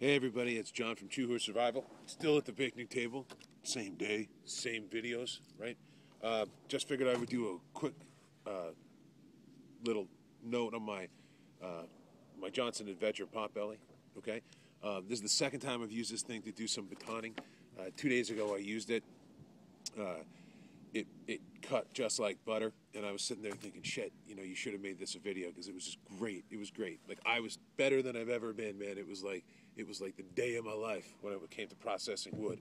Hey everybody, it's John from True Horse Survival. Still at the picnic table, same day, same videos, right? Just figured I would do a quick little note on my Johnson Adventure Potbelly. Okay, this is the second time I've used this thing to do some batoning. 2 days ago I used it. It cut just like butter, and I was sitting there thinking, shit, you should have made this a video because it was just great. It was great. Like, I was better than I've ever been, man. It was like the day of my life when it came to processing wood.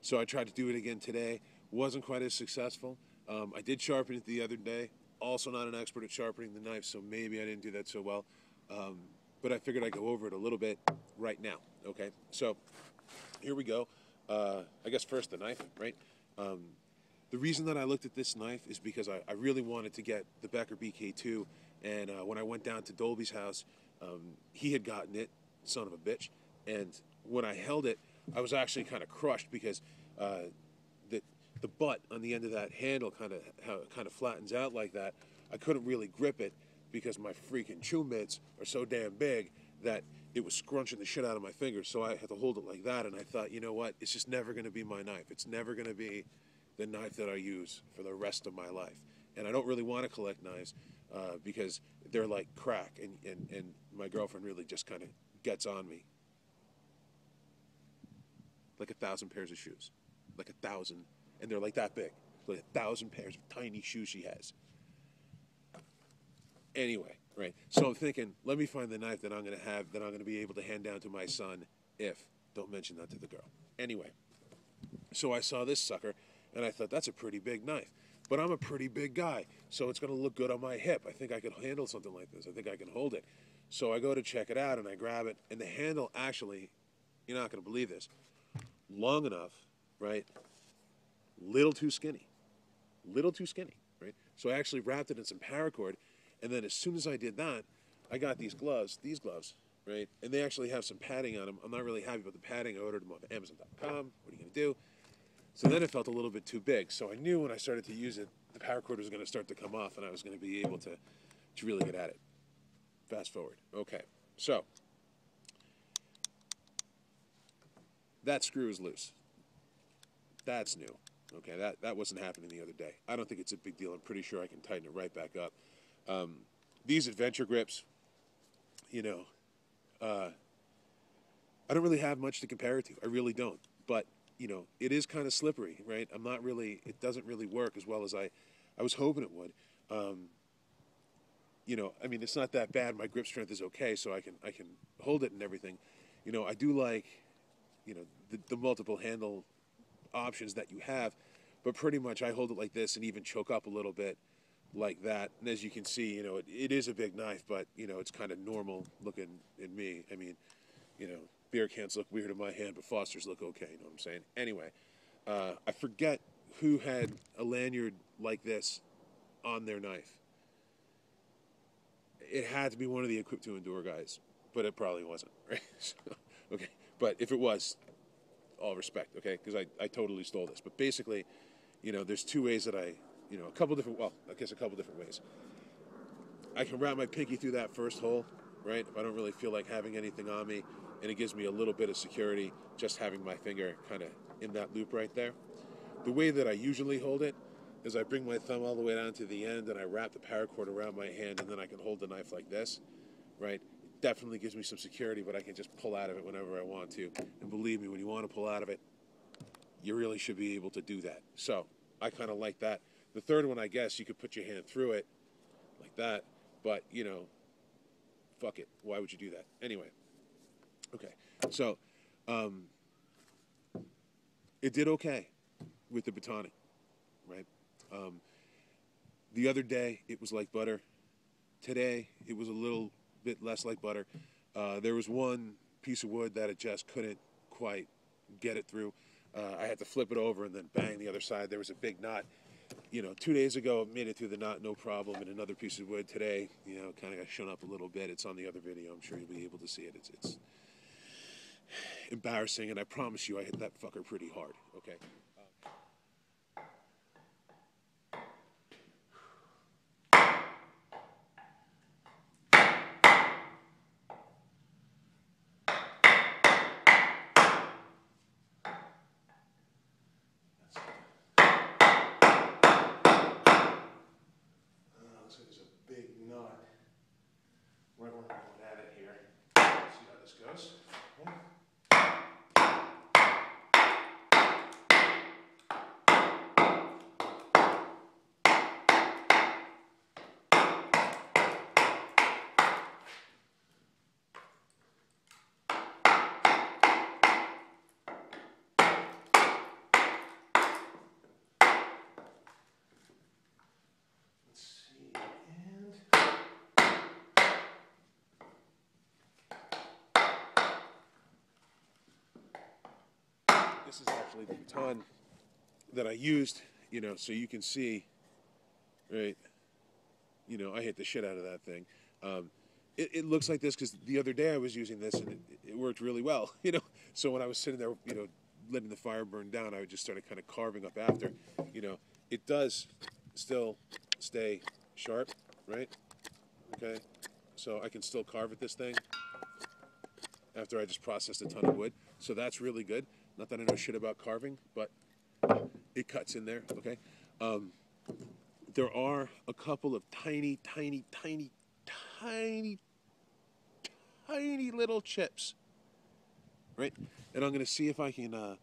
So I tried to do it again today. Wasn't quite as successful. I did sharpen it the other day. Also not an expert at sharpening the knife, so maybe I didn't do that so well. But I figured I'd go over it a little bit right now. Okay, so here we go. I guess first the knife, right? The reason that I looked at this knife is because I really wanted to get the Becker BK2, and when I went down to Dolby's house, he had gotten it, son of a bitch, and when I held it, I was actually kind of crushed because the butt on the end of that handle, how it kind of flattens out like that, I couldn't really grip it because my freaking chew mitts are so damn big that it was scrunching the shit out of my fingers, so I had to hold it like that, and I thought, you know what, it's just never going to be my knife. It's never going to be the knife that I use for the rest of my life. And I don't really want to collect knives because they're like crack, and my girlfriend really just kind of gets on me. Like 1,000 pairs of shoes. Like 1,000, and they're like that big. Like 1,000 pairs of tiny shoes she has. Anyway, right, so I'm thinking, let me find the knife that I'm going to have, that I'm going to be able to hand down to my son if, don't mention that to the girl. Anyway, so I saw this sucker, and I thought, that's a pretty big knife. But I'm a pretty big guy, so it's going to look good on my hip. I think I could handle something like this. I think I can hold it. So I go to check it out, and I grab it, and the handle actually, you're not going to believe this, long enough, right, little too skinny, right? So I actually wrapped it in some paracord, and then as soon as I did that, I got these gloves, right, and they actually have some padding on them. I'm not really happy about the padding. I ordered them off of Amazon.com. What are you going to do? So then it felt a little bit too big. So I knew when I started to use it, the paracord was going to start to come off, and I was going to be able to really get at it. Fast forward. Okay, so that screw is loose. That's new. Okay, that wasn't happening the other day. I don't think it's a big deal. I'm pretty sure I can tighten it right back up. These adventure grips, I don't really have much to compare it to. I really don't. But it is kind of slippery, right? It doesn't really work as well as I was hoping it would. I mean, it's not that bad. My grip strength is okay, so I can hold it and everything. I do like, the multiple handle options that you have, but pretty much I hold it like this and even choke up a little bit like that. And as you can see, it is a big knife, but, it's kind of normal looking in me. I mean, beer cans look weird in my hand, but Fosters look okay, you know what I'm saying? Anyway, I forget who had a lanyard like this on their knife. It had to be one of the Equipped to Endure guys, but it probably wasn't, right? So, okay, but if it was, all respect, okay? Because I totally stole this. But basically, there's two ways that I couple different ways. I can wrap my pinky through that first hole, right? If I don't really feel like having anything on me, and it gives me a little bit of security just having my finger kind of in that loop right there. The way that I usually hold it is I bring my thumb all the way down to the end and I wrap the paracord around my hand, and then I can hold the knife like this, right? It definitely gives me some security, but I can just pull out of it whenever I want to. And believe me, when you want to pull out of it, you really should be able to do that. So I kind of like that. The third one, I guess, you could put your hand through it like that, but, fuck it. Why would you do that? Anyway. Okay, so it did okay with the batoning, right? The other day, it was like butter. Today, it was a little bit less like butter. There was one piece of wood that it just couldn't quite get it through. I had to flip it over and then bang the other side. There was a big knot. 2 days ago, it made it through the knot, no problem. And another piece of wood today, kind of got shown up a little bit. It's on the other video. I'm sure you'll be able to see it. It's embarrassing, and I promise you I hit that fucker pretty hard, okay? This is actually the baton that I used, you know, so you can see, right, you know, I hit the shit out of that thing. It looks like this because the other day I was using this and it worked really well, you know. So when I was sitting there, you know, letting the fire burn down, I would just started kind of carving up after, you know. It does still stay sharp, right? Okay, so I can still carve at this thing after I just processed a ton of wood. So that's really good. Not that I know shit about carving, but it cuts in there, okay? There are a couple of tiny, tiny, tiny, tiny, tiny little chips, right? And I'm going to see if I can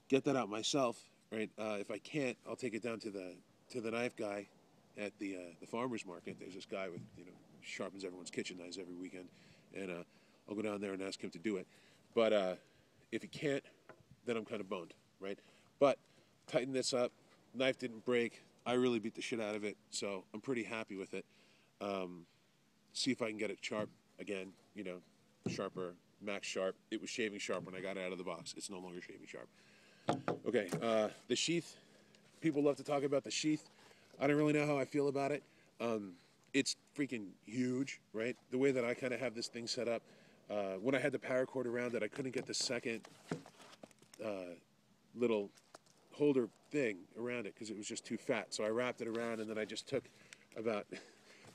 get that out myself, right? If I can't, I'll take it down to the knife guy at the farmer's market. There's this guy with, you know, sharpens everyone's kitchen knives every weekend, and I'll go down there and ask him to do it. But if he can't, then I'm kind of boned, right? But tighten this up. Knife didn't break. I really beat the shit out of it, so I'm pretty happy with it. See if I can get it sharp again, you know, sharper, max sharp. It was shaving sharp when I got it out of the box. It's no longer shaving sharp. Okay, the sheath. People love to talk about the sheath. I don't really know how I feel about it. It's freaking huge, right? The way that I kind of have this thing set up, when I had the paracord around it, I couldn't get the second little holder thing around it because it was just too fat. So I wrapped it around, and then I just took about,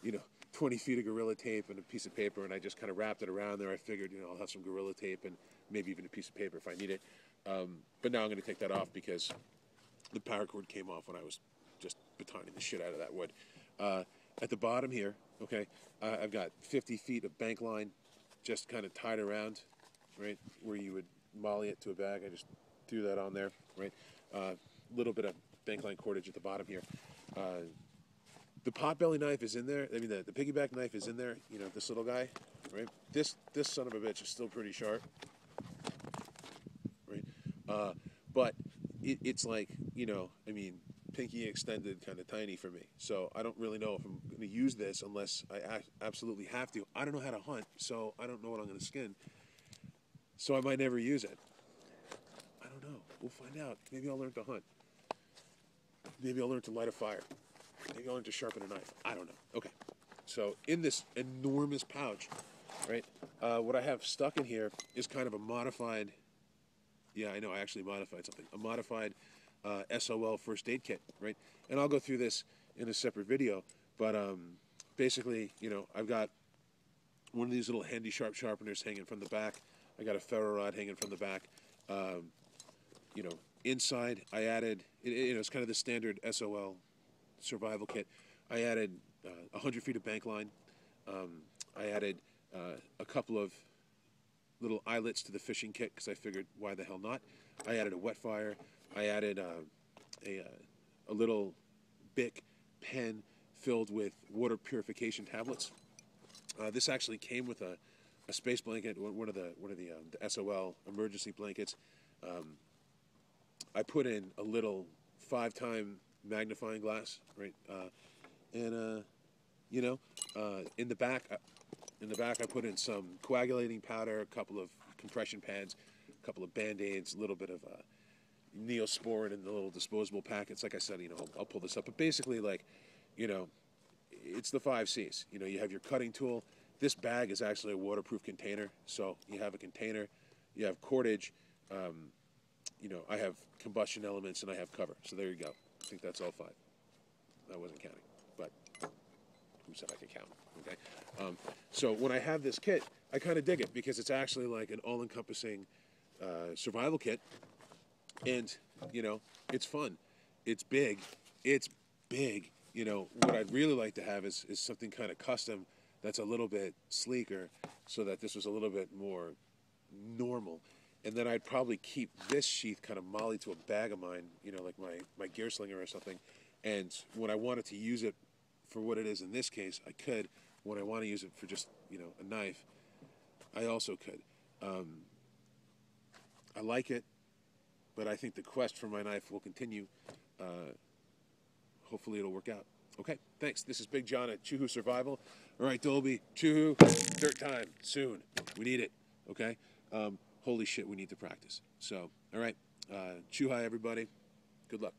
you know, 20 feet of Gorilla Tape and a piece of paper, and I just kind of wrapped it around there. I figured, you know, I'll have some Gorilla Tape and maybe even a piece of paper if I need it. But now I'm going to take that off because the paracord came off when I was just batoning the shit out of that wood. At the bottom here, okay, I've got 50 feet of bank line just kind of tied around, right, where you would molly it to a bag. I just threw that on there, right? Little bit of bank line cordage at the bottom here. The potbelly knife is in there. I mean, the piggyback knife is in there. You know, this little guy, right? This son of a bitch is still pretty sharp, right? But it's like, you know, I mean, pinky extended, kind of tiny for me. So I don't really know if I'm going to use this unless I absolutely have to. I don't know how to hunt, so I don't know what I'm going to skin. So I might never use it. I don't know. We'll find out. Maybe I'll learn to hunt. Maybe I'll learn to light a fire. Maybe I'll learn to sharpen a knife. I don't know. Okay. So in this enormous pouch, right, what I have stuck in here is kind of a modified, yeah, I know, I actually modified something. A modified SOL first aid kit, right? And I'll go through this in a separate video. But basically, you know, I've got one of these little handy sharp sharpeners hanging from the back. I got a ferro rod hanging from the back. You know, inside I added, you know, it's kind of the standard SOL survival kit. I added 100 feet of bank line. I added a couple of little eyelets to the fishing kit because I figured, why the hell not? I added a wet fire. I added a little Bic pen filled with water purification tablets. This actually came with a space blanket, one of the SOL emergency blankets. I put in a little 5-time magnifying glass, right? And you know, in the back I put in some coagulating powder, a couple of compression pads, a couple of Band-Aids, a little bit of Neosporin in the little disposable packets. Like I said, you know, I'll pull this up, but basically, like, you know, it's the 5 C's. You know, you have your cutting tool. This bag is actually a waterproof container, so you have a container, you have cordage, you know, I have combustion elements, and I have cover. So there you go. I think that's all 5. I wasn't counting, but who said I could count? Okay. So when I have this kit, I kind of dig it because it's actually like an all-encompassing survival kit, and you know, it's fun, it's big, You know, what I'd really like to have is something kind of custom that's a little bit sleeker, so that this was a little bit more normal. And then I'd probably keep this sheath kind of mollied to a bag of mine, you know, like my gear slinger or something. And when I wanted to use it for what it is in this case, I could. When I want to use it for just, you know, a knife, I also could. I like it, but I think the quest for my knife will continue. Hopefully it'll work out. Okay, thanks. This is Big John at Choo-Hoo Survival. All right, Dolby, Choo-Hoo, dirt time, soon. We need it, okay? Holy shit, we need to practice. So, all right, Chew high, everybody. Good luck.